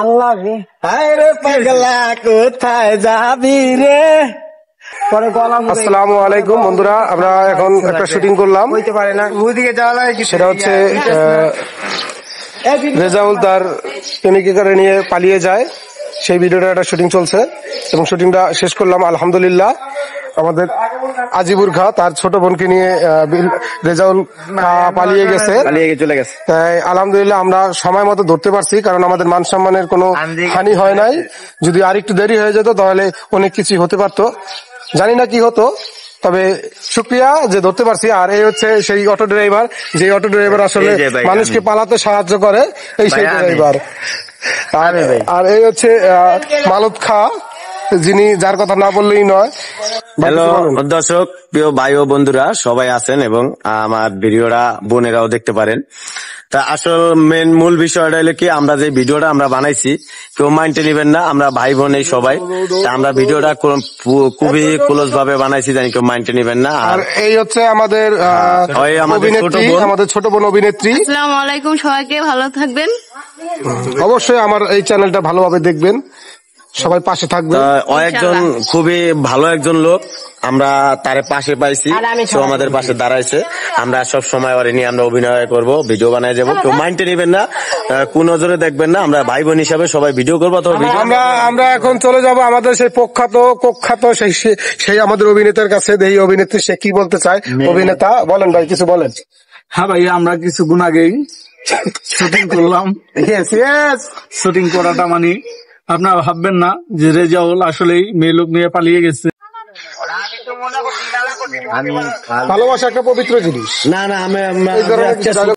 আল্লাহ রে, হায় রে পাগলা কোথায় যাবি রে। আসসালামু আলাইকুম বন্ধুরা, আমরা এখন একটা শুটিং করলাম। হইতে পারে না, ওইদিকে যাওয়া লাগে। সেটা হচ্ছে রেজাউল তার প্রেমিকাকে নিয়ে পালিয়ে যায়, সেই ভিডিওটা একটা শুটিং চলছে এবং শুটিংটা শেষ করলাম আলহামদুলিল্লাহ। আমাদের আজিবুর খা তার ছোট বোনকে নিয়ে রেজাউল পালিয়ে চলে গেছে। তাই আলহামদুলিল্লাহ আমরা সময় মতো ধরতে পারছি, কারণ আমাদের মান সম্মানের কোনো হানি হয় নাই। যদি আরেকটু দেরি হয়ে যেত তাহলে অনেক কিছু হতে পারতো, জানি না কি হতো, তবে শুক্রিয়া যে ধরতে পারছি। আর এই হচ্ছে সেই অটো ড্রাইভার, যে অটো ড্রাইভার আসলে মানুষকে পালাতে সাহায্য করে, এই সেই ড্রাইভার। আর এই হচ্ছে মালত খা, যিনি যার কথা না বললেই নয়। হ্যালো দর্শক, প্রিয় ভাই ও বন্ধুরা সবাই আছেন এবং আমার ভিডিওটা বোনেরাও দেখতে পারেন। তা আসল মূল বিষয়টা হলো কি, আমরা যে ভিডিওটা আমরা বানাইছি কেউ মাইন্ডে নিবেন না, আমরা ভাই বোন এই সবাই। আমরা ভিডিওটা খুবই ক্লোজ ভাবে বানাইছি, জানি কেউ মাইন্ডে নিবেন না। আর এই হচ্ছে আমাদের ছোট বোন অভিনেত্রী। আসসালামু আলাইকুম, সবাইকে ভালো থাকবেন। অবশ্যই আমার এই চ্যানেলটা ভালোভাবে দেখবেন, সবাই পাশে থাকবেন। ও একজন খুবই ভালো একজন লোক, আমরা তার পাশে পাইছি, সে আমাদের পাশে দাঁড়াইছে। আমরা সব সময় ওরে নিয়ে আমরা অভিনয় করব, ভিডিও বানায় যাবো, কেউ মাইন্ডে নিবেন না, কোন নজরে দেখবেন না। আমরা ভাই বোন হিসাবে সবাই ভিডিও করবো। আমরা এখন চলে যাব আমাদের সেই কুখ্যাত সেই আমাদের অভিনেতার কাছে। এই অভিনেত্রী সে কি বলতে চায়। অভিনেতা বলেন ভাই, কিছু বলেন। হ্যাঁ ভাই, আমরা কিছুক্ষণ আগেই শুটিং করলাম। শুটিং করাটা মানে আপনারা ভাববেন না যে রেজাউল আসলেই মেয়ে লোক নিয়ে পালিয়ে গেছে। ভালোবাসা একটা পবিত্র জিনিস। না,